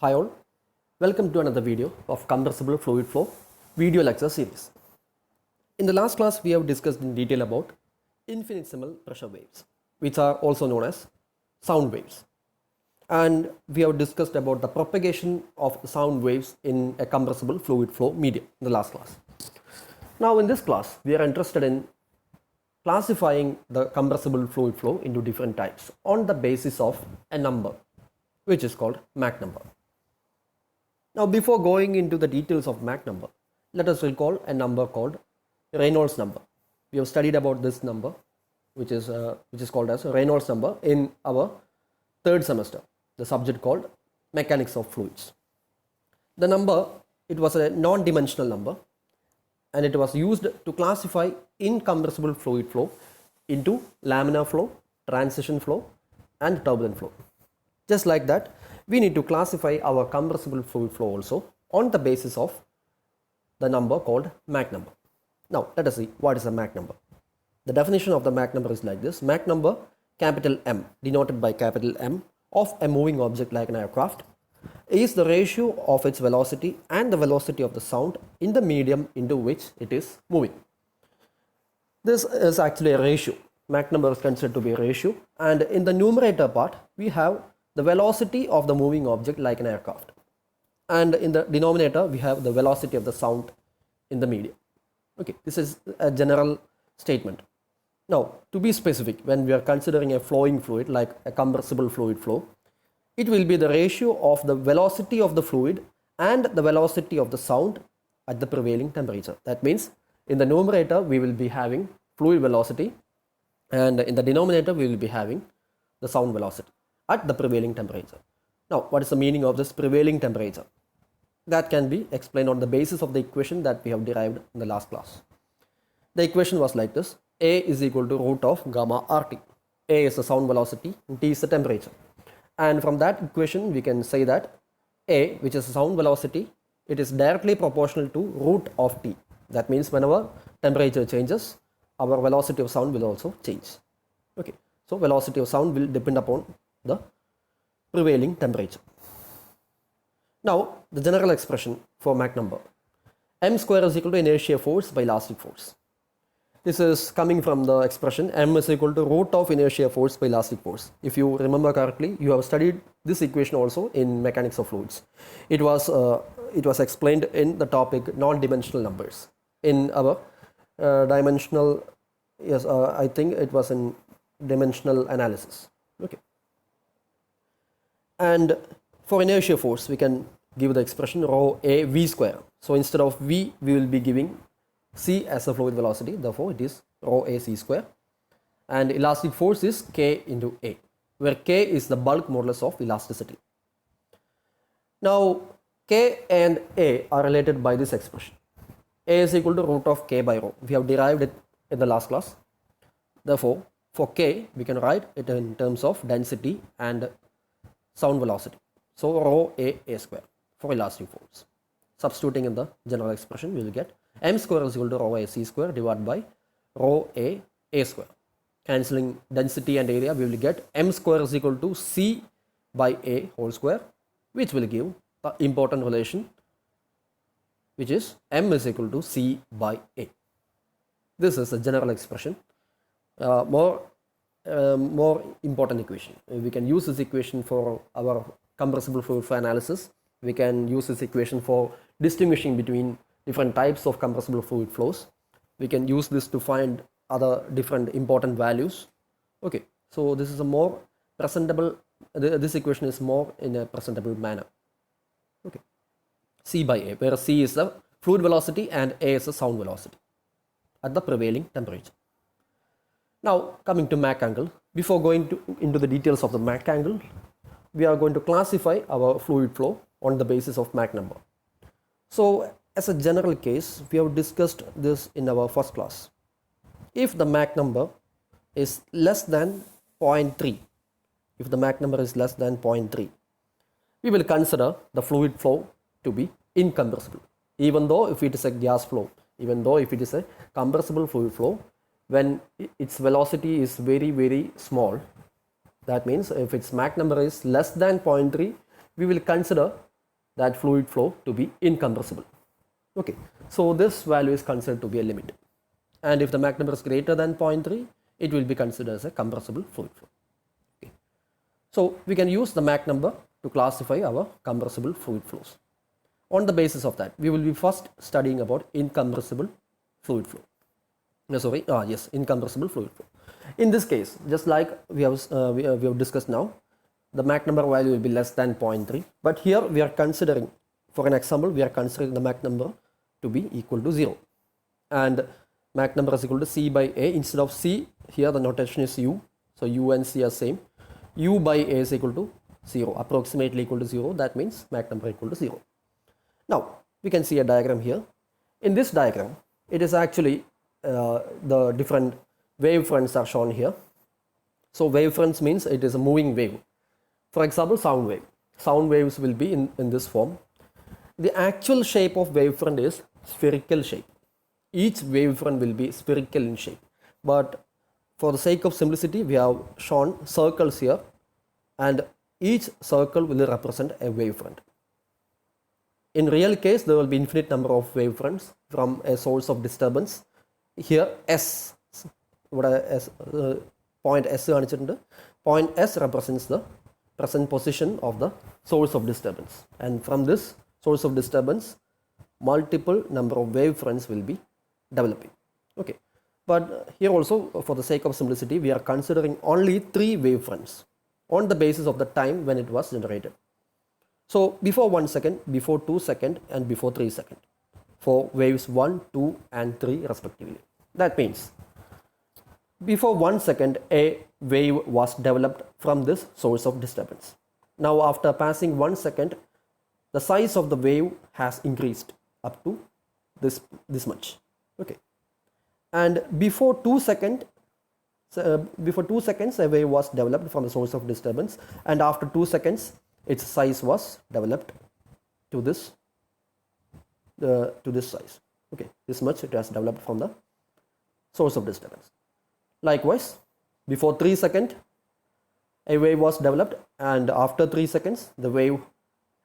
Hi all, welcome to another video of compressible fluid flow video lecture series. In the last class, we have discussed in detail about infinitesimal pressure waves, which are also known as sound waves. And we have discussed about the propagation of sound waves in a compressible fluid flow medium in the last class. Now in this class, we are interested in classifying the compressible fluid flow into different types on the basis of a number, which is called Mach number. Now before going into the details of Mach number, let us recall a number called Reynolds number. We have studied about this number, which is called as Reynolds number in our third semester, the subject called Mechanics of Fluids. The number, it was a non-dimensional number, and it was used to classify incompressible fluid flow into laminar flow, transition flow, and turbulent flow. Just like that, we need to classify our compressible fluid flow also on the basis of the number called Mach number. Now, let us see what is a Mach number. The definition of the Mach number is like this. Mach number, capital M, denoted by capital M, of a moving object like an aircraft, is the ratio of its velocity and the velocity of the sound in the medium into which it is moving. This is actually a ratio. Mach number is considered to be a ratio, and in the numerator part, we have the velocity of the moving object like an aircraft, and in the denominator we have the velocity of the sound in the medium. Okay, this is a general statement. Now, to be specific, when we are considering a flowing fluid like a compressible fluid flow, it will be the ratio of the velocity of the fluid and the velocity of the sound at the prevailing temperature. That means in the numerator we will be having fluid velocity, and in the denominator we will be having the sound velocity at the prevailing temperature. Now, what is the meaning of this prevailing temperature? That can be explained on the basis of the equation that we have derived in the last class. The equation was like this: A is equal to root of gamma RT. A is the sound velocity, T is the temperature. And from that equation, we can say that A, which is the sound velocity, it is directly proportional to root of T. That means whenever temperature changes, our velocity of sound will also change. Okay, so velocity of sound will depend upon the prevailing temperature. Now, the general expression for Mach number: m square is equal to inertia force by elastic force. This is coming from the expression m is equal to root of inertia force by elastic force. If you remember correctly, you have studied this equation also in mechanics of fluids. It was explained in the topic non-dimensional numbers. In our dimensional, yes, I think it was in dimensional analysis. Okay. And for inertia force, we can give the expression rho a v square. So instead of v, we will be giving c as a fluid velocity. Therefore, it is rho a c square. And elastic force is k into a, where k is the bulk modulus of elasticity. Now, k and a are related by this expression. A is equal to root of k by rho. We have derived it in the last class. Therefore, for k, we can write it in terms of density and sound velocity. So rho a square for elastic force. Substituting in the general expression, we will get m square is equal to rho a c square divided by rho a square. Cancelling density and area, we will get m square is equal to c by a whole square, which will give the important relation, which is m is equal to c by a. This is a general expression. More important equation. We can use this equation for our compressible fluid flow analysis. We can use this equation for distinguishing between different types of compressible fluid flows. We can use this to find other different important values. Okay, so this is a more presentable, this equation is more in a presentable manner. Okay, c by a, where c is the fluid velocity and a is the sound velocity at the prevailing temperature. Now, coming to Mach angle, before going into the details of the Mach angle, we are going to classify our fluid flow on the basis of Mach number. So, as a general case, we have discussed this in our first class. If the Mach number is less than 0.3, if the Mach number is less than 0.3, we will consider the fluid flow to be incompressible. Even though if it is a gas flow, even though if it is a compressible fluid flow, when its velocity is very, very small, that means if its Mach number is less than 0.3, we will consider that fluid flow to be incompressible. Okay, so this value is considered to be a limit. And if the Mach number is greater than 0.3, it will be considered as a compressible fluid flow. Okay. So we can use the Mach number to classify our compressible fluid flows. On the basis of that, we will be first studying about incompressible fluid flow. Incompressible fluid flow. In this case, just like we have discussed now, the Mach number value will be less than 0.3. But here we are considering, for an example, we are considering the Mach number to be equal to 0. And Mach number is equal to C by A. Instead of C, here the notation is U. So U and C are same. U by A is equal to 0, approximately equal to 0. That means Mach number equal to 0. Now, we can see a diagram here. In this diagram, it is actually the different wave fronts are shown here. So wave fronts means it is a moving wave. For example, sound wave. Sound waves will be in this form. The actual shape of wavefront is spherical shape. Each wavefront will be spherical in shape. But for the sake of simplicity, we have shown circles here, and each circle will represent a wavefront. In real case, there will be infinite number of wavefronts from a source of disturbance. Here S, point S represents the present position of the source of disturbance, and from this source of disturbance, multiple number of wavefronts will be developing. Okay, but here also, for the sake of simplicity, we are considering only 3 wavefronts on the basis of the time when it was generated. So before 1 second, before 2 seconds, and before 3 seconds for waves 1, 2 and 3 respectively. That means before 1 second, a wave was developed from this source of disturbance. Now after passing 1 second, the size of the wave has increased up to this much. Okay, and before 2 seconds, a wave was developed from the source of disturbance, and after 2 seconds, its size was developed to this size. Okay, this much it has developed from the source of disturbance. Likewise, before 3 seconds, a wave was developed, and after 3 seconds, the wave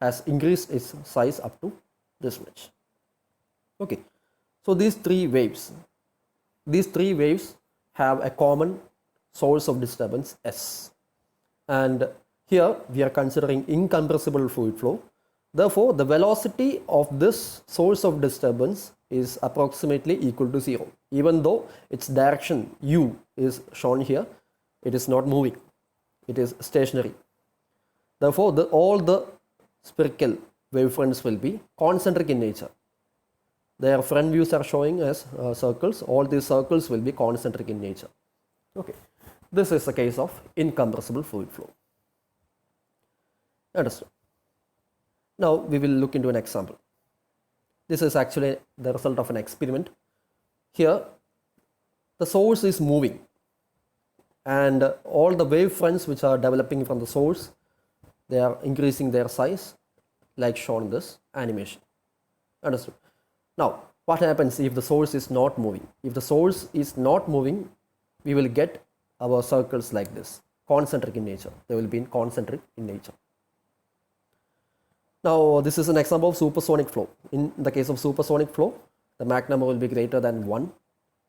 has increased its size up to this much. Okay, so these three waves have a common source of disturbance S, and here we are considering incompressible fluid flow. Therefore, the velocity of this source of disturbance is approximately equal to 0. Even though its direction U is shown here, it is not moving, it is stationary. Therefore, all the spherical wavefronts will be concentric in nature. Their front views are showing as circles. All these circles will be concentric in nature. Okay, this is the case of incompressible fluid flow. Understood. Now we will look into an example. This is actually the result of an experiment. Here, the source is moving, and all the wavefronts which are developing from the source, they are increasing their size, like shown in this animation. Understood. Now, what happens if the source is not moving? If the source is not moving, we will get our circles like this, concentric in nature. They will be concentric in nature. Now, this is an example of supersonic flow. In the case of supersonic flow, the Mach number will be greater than 1.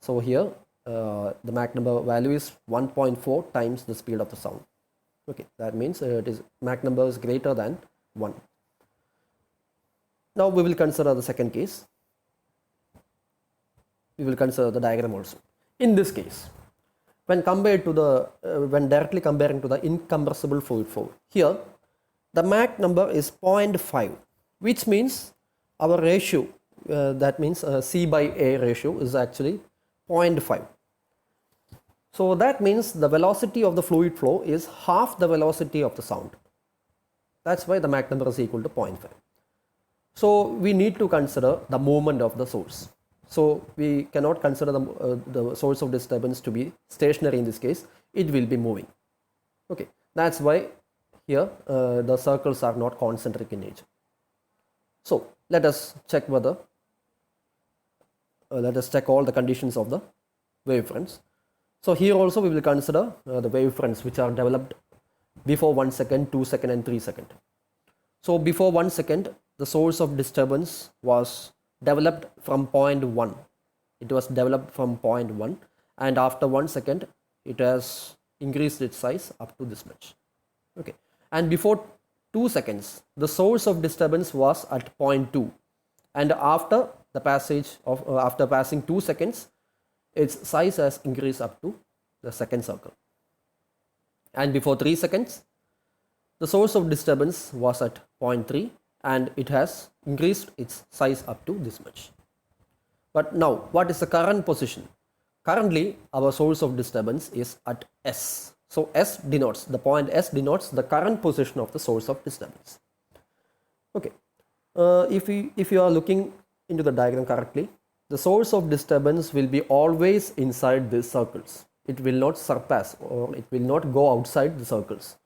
So here, the Mach number value is 1.4 times the speed of the sound. Okay, that means Mach number is greater than 1. Now we will consider the second case. We will consider the diagram also. In this case, when directly comparing to the incompressible fluid flow, here the Mach number is 0.5, which means our ratio, that means C by A ratio, is actually 0.5. So that means the velocity of the fluid flow is half the velocity of the sound. That's why the Mach number is equal to 0.5. So we need to consider the movement of the source. So we cannot consider the source of disturbance to be stationary in this case. It will be moving. Okay, that's why here the circles are not concentric in nature. So let us check whether all the conditions of the wavefronts. So here also we will consider the wavefronts which are developed before 1 second, 2 second and 3 second. So before 1 second, the source of disturbance was developed from point 1. It was developed from point 1, and after 1 second it has increased its size up to this much. Okay, and before 2 seconds the source of disturbance was at point 2, and after the passage of after passing 2 seconds its size has increased up to the second circle, and before 3 seconds the source of disturbance was at point 3 and it has increased its size up to this much. But now what is the current position? Currently our source of disturbance is at S. So S denotes, the point S denotes the current position of the source of disturbance. Okay, if you are looking into the diagram correctly, the source of disturbance will be always inside these circles. It will not surpass, or it will not go outside the circles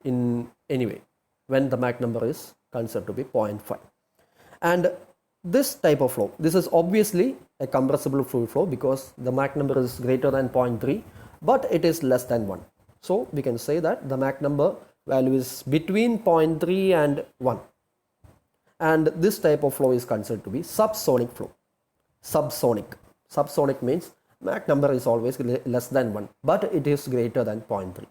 in any way when the Mach number is considered to be 0.5. And this type of flow, this is obviously a compressible fluid flow because the Mach number is greater than 0.3, but it is less than 1. So we can say that the Mach number value is between 0.3 and 1. And this type of flow is considered to be subsonic flow. Subsonic means Mach number is always less than 1, but it is greater than 0.3.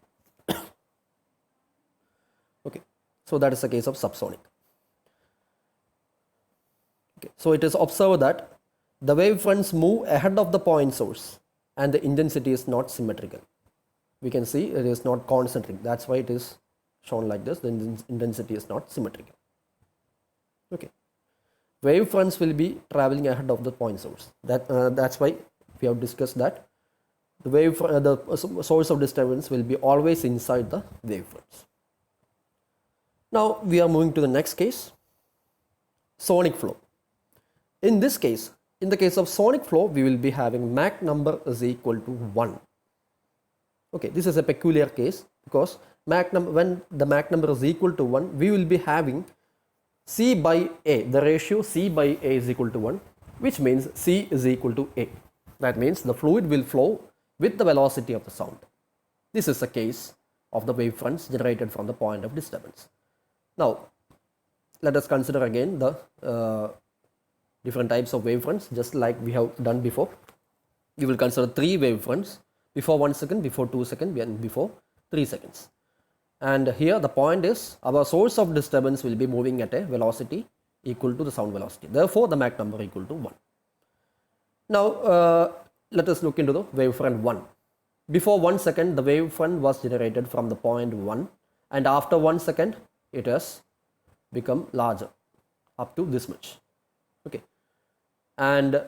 Okay, so that is the case of subsonic. Okay, so it is observed that the wave fronts move ahead of the point source and the intensity is not symmetrical. We can see it is not concentric. That's why it is shown like this. The intensity is not symmetrical. Okay, wave fronts will be traveling ahead of the point source. That's why we have discussed that the source of disturbance will be always inside the wave fronts. Now we are moving to the next case, sonic flow. In this case, in the case of sonic flow, we will be having Mach number is equal to 1. Okay, this is a peculiar case because when the Mach number is equal to 1, we will be having C by A, the ratio C by A is equal to 1, which means C is equal to A. That means the fluid will flow with the velocity of the sound. This is the case of the wave fronts generated from the point of disturbance. Now, let us consider again the different types of wave fronts, just like we have done before. We will consider 3 wave fronts: before 1 second, before 2 seconds, and before 3 seconds. And here the point is our source of disturbance will be moving at a velocity equal to the sound velocity. Therefore, the Mach number equal to 1. Now, let us look into the wavefront 1. Before 1 second, the wavefront was generated from the point 1, and after 1 second, it has become larger up to this much. Okay, and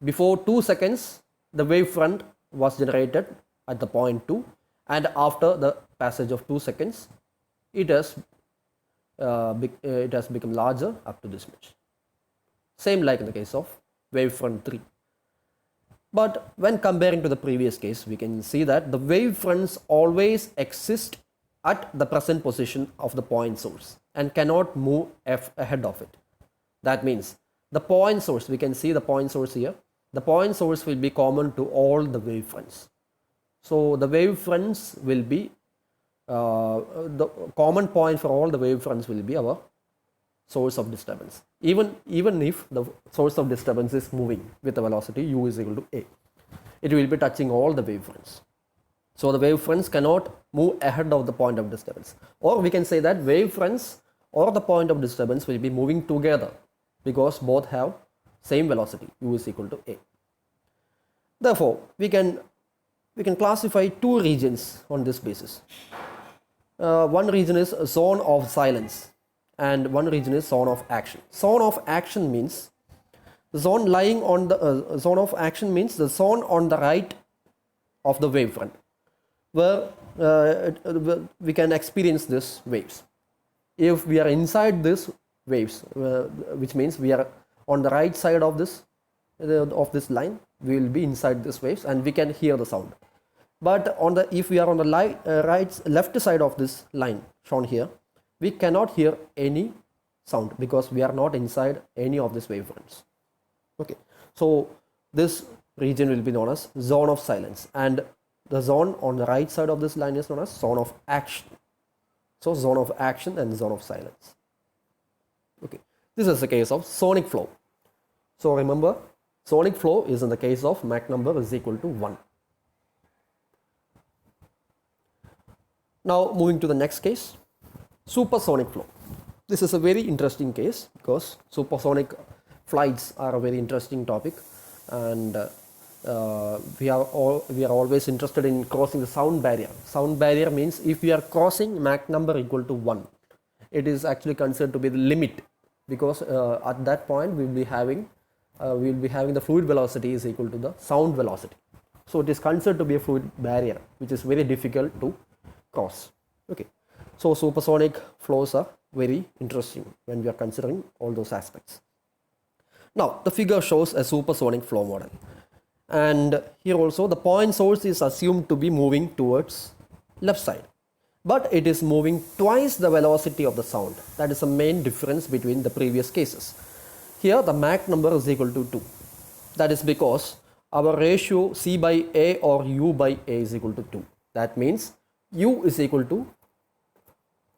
before 2 seconds, the wavefront was generated at the point 2, and after the passage of 2 seconds, it has become larger up to this much. Same like in the case of wavefront 3. But when comparing to the previous case, we can see that the wavefronts always exist at the present position of the point source and cannot move ahead of it. That means the point source, we can see the point source here, the point source will be common to all the wavefronts. So the wavefronts will be, the common point for all the wavefronts will be our source of disturbance. Even if the source of disturbance is moving with a velocity u is equal to a, it will be touching all the wavefronts. So the wavefronts cannot move ahead of the point of disturbance, or we can say that wavefronts or the point of disturbance will be moving together because both have same velocity, u is equal to a. Therefore, we can classify 2 regions on this basis. One region is a zone of silence, and one region is zone of action. Zone of action means the zone lying on the zone of action means the zone on the right of the wavefront, where we can experience these waves. If we are inside these waves, which means we are on the right side of this line, we will be inside these waves and we can hear the sound. But if we are on the left side of this line shown here, we cannot hear any sound because we are not inside any of these wavefronts. Okay, so this region will be known as zone of silence, and the zone on the right side of this line is known as zone of action. So zone of action and zone of silence. Okay, This is the case of sonic flow. So remember, sonic flow is in the case of Mach number is equal to 1. Now moving to the next case, supersonic flow. This is a very interesting case because supersonic flights are a very interesting topic, and we are always interested in crossing the sound barrier. Sound barrier means if we are crossing Mach number equal to 1, it is actually considered to be the limit, because at that point we will be having the fluid velocity is equal to the sound velocity. So it is considered to be a fluid barrier which is very difficult to cross. Okay, so supersonic flows are very interesting when we are considering all those aspects. Now the figure shows a supersonic flow model, and here also the point source is assumed to be moving towards left side, but it is moving twice the velocity of the sound. That is the main difference between the previous cases. Here the Mach number is equal to 2. That is because our ratio C by A or U by A is equal to 2. That means U is equal to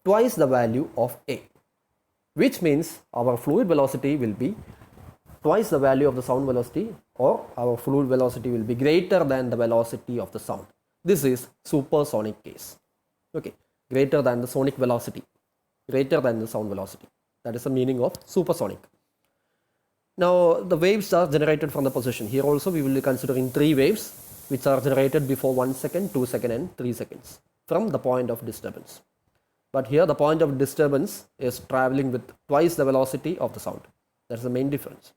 twice the value of A, which means our fluid velocity will be twice the value of the sound velocity, or our fluid velocity will be greater than the velocity of the sound. This is supersonic case. Okay, greater than the sonic velocity, greater than the sound velocity. That is the meaning of supersonic. Now the waves are generated from the position. Here also we will be considering 3 waves which are generated before 1 second, 2 seconds and 3 seconds from the point of disturbance. But here the point of disturbance is traveling with twice the velocity of the sound. That's the main difference.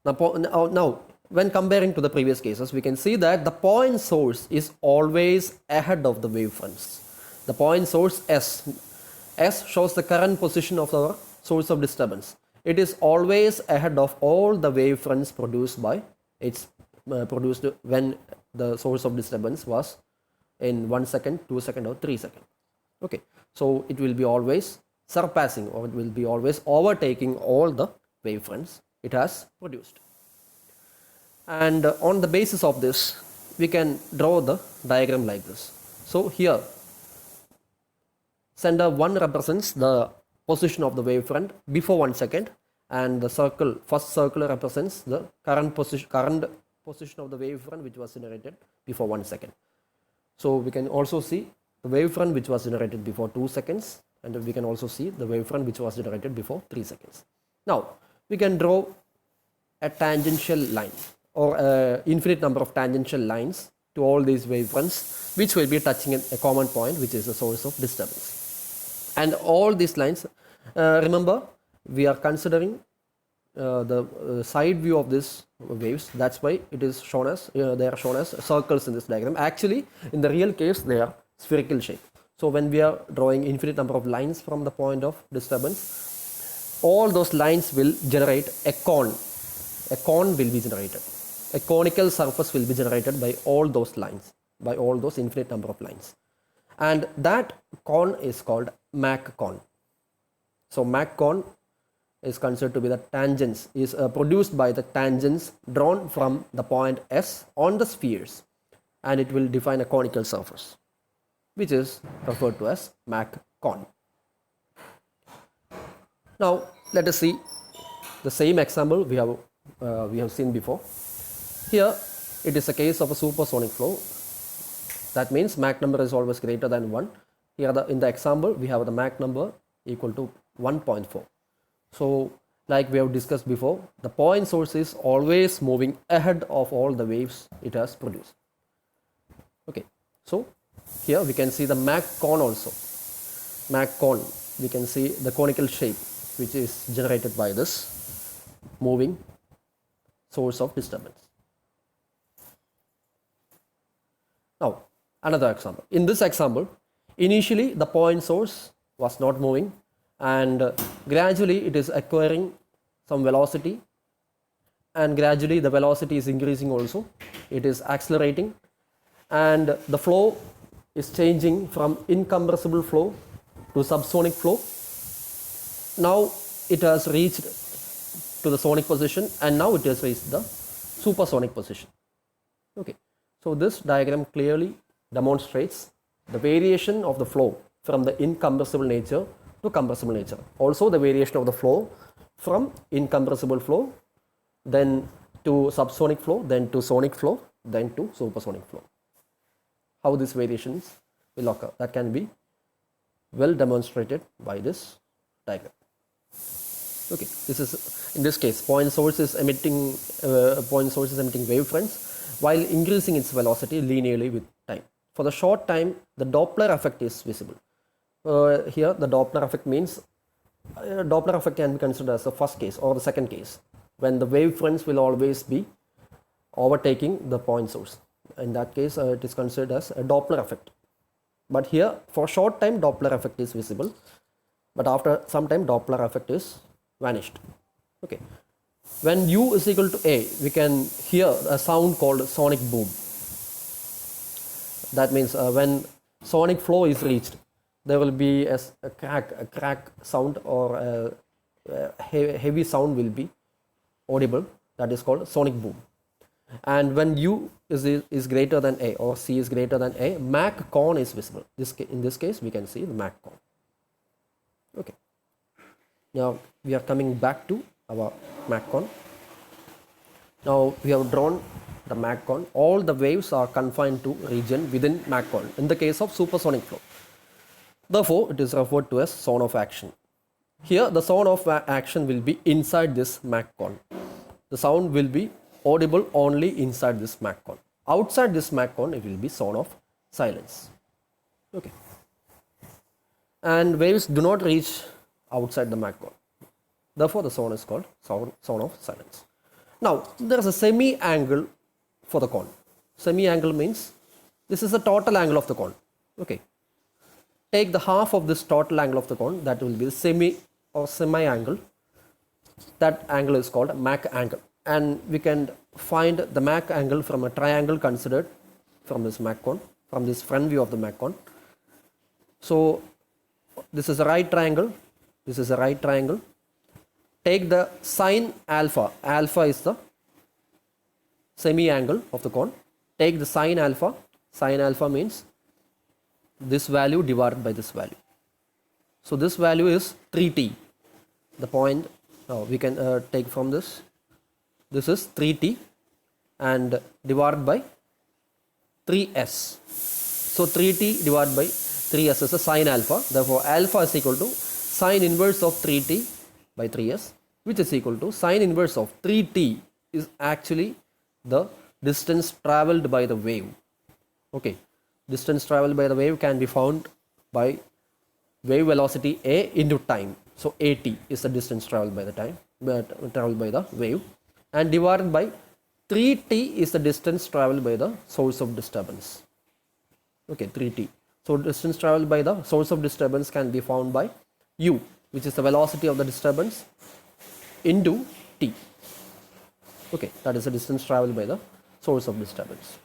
Now when comparing to the previous cases, we can see that the point source is always ahead of the wavefronts. The point source S shows the current position of our source of disturbance. It is always ahead of all the wavefronts produced by produced when the source of disturbance was in 1 second, 2 seconds or 3 seconds. Okay, so it will be always surpassing, or it will be always overtaking all the wavefronts it has produced. And on the basis of this, we can draw the diagram like this. So here center 1 represents the position of the wavefront before 1 second, and the first circle represents the current position of the wavefront which was generated before 1 second. So we can also see the wavefront which was generated before 2 seconds, and we can also see the wavefront which was generated before 3 seconds. Now we can draw a tangential line, or infinite number of tangential lines to all these wavefronts which will be touching a common point, which is the source of disturbance. And all these lines, remember we are considering the side view of these waves. That's why it is shown as they are shown as circles in this diagram. Actually in the real case they are spherical shape. So when we are drawing infinite number of lines from the point of disturbance, all those lines will generate a cone. A cone will be generated. A conical surface will be generated by all those lines, by all those infinite number of lines, and that cone is called Mach cone. So Mach cone is considered to be the tangents, is produced by the tangents drawn from the point S on the spheres, and it will define a conical surface which is referred to as Mach cone. Now let us see the same example we have seen before. Here it is a case of a supersonic flow. That means Mach number is always greater than 1. Here in the example we have the Mach number equal to 1.4. So like we have discussed before, the point source is always moving ahead of all the waves it has produced. Okay, so here we can see the Mach cone also. Mach cone, we can see the conical shape which is generated by this moving source of disturbance. Now another example. In this example, initially the point source was not moving, and gradually it is acquiring some velocity, and gradually the velocity is increasing also. It is accelerating, and the flow is changing from incompressible flow to subsonic flow. Now it has reached to the sonic position, and now it has reached the supersonic position. Okay, so this diagram clearly demonstrates the variation of the flow from the incompressible nature to compressible nature. Also the variation of the flow from incompressible flow, then to subsonic flow, then to sonic flow, then to supersonic flow. How these variations will occur, that can be well demonstrated by this diagram. Okay, this is in this case point source is emitting wave fronts while increasing its velocity linearly with time. For the short time, the Doppler effect is visible. Here the Doppler effect means Doppler effect can be considered as the first case or the second case, when the wave fronts will always be overtaking the point source. In that case, it is considered as a Doppler effect. But here, for short time, Doppler effect is visible, but after some time, Doppler effect is vanished. Okay. When U is equal to A, we can hear a sound called sonic boom. That means when sonic flow is reached, there will be a crack sound, or a heavy sound will be audible. That is called sonic boom. And when U is greater than A, or C is greater than A, Mach cone is visible. In this case, we can see the Mach cone. Okay. Now we are coming back to our Mach cone. Now we have drawn the Mach cone. All the waves are confined to region within Mach cone in the case of supersonic flow. Therefore, it is referred to as zone of action. Here, the zone of action will be inside this Mach cone. The sound will be audible only inside this Mach cone. Outside this Mach cone, it will be zone of silence. Okay. And waves do not reach outside the Mach cone. Therefore, the zone is called zone of silence. Now, there is a semi-angle for the cone. Semi-angle means this is the total angle of the cone. Okay. Take the half of this total angle of the cone, that will be the semi-angle. That angle is called Mach angle. And we can find the Mach angle from a triangle considered from this Mach cone, from this front view of the Mach cone. So this is a right triangle, this is a right triangle. Take the sine alpha, alpha is the semi-angle of the cone. Take the sine alpha means this value divided by this value. So this value is 3t. The point we can take from this. This is 3t and divided by 3s. So 3t divided by 3s is a sine alpha. Therefore, alpha is equal to sine inverse of 3t by 3s, which is equal to sine inverse of 3t is actually the distance traveled by the wave. Okay. Distance traveled by the wave can be found by wave velocity A into time. So AT is the distance traveled by the wave, and divided by 3t is the distance traveled by the source of disturbance. Okay, 3t. So distance traveled by the source of disturbance can be found by U, which is the velocity of the disturbance, into t. Okay, that is the distance traveled by the source of disturbance.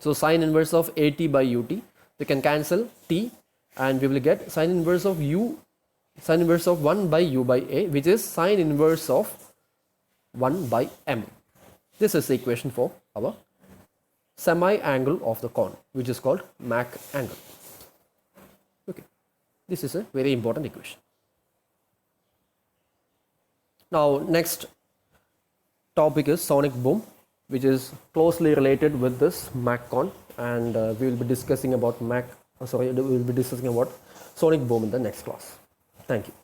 So sine inverse of AT by UT, we can cancel t and we will get sine inverse of U, sine inverse of 1 by U by A, which is sine inverse of 1 by M. This is the equation for our semi-angle of the cone, which is called Mach angle. Okay, this is a very important equation. Now next topic is sonic boom, which is closely related with this Mach cone, and we will be discussing about sonic boom in the next class. Thank you.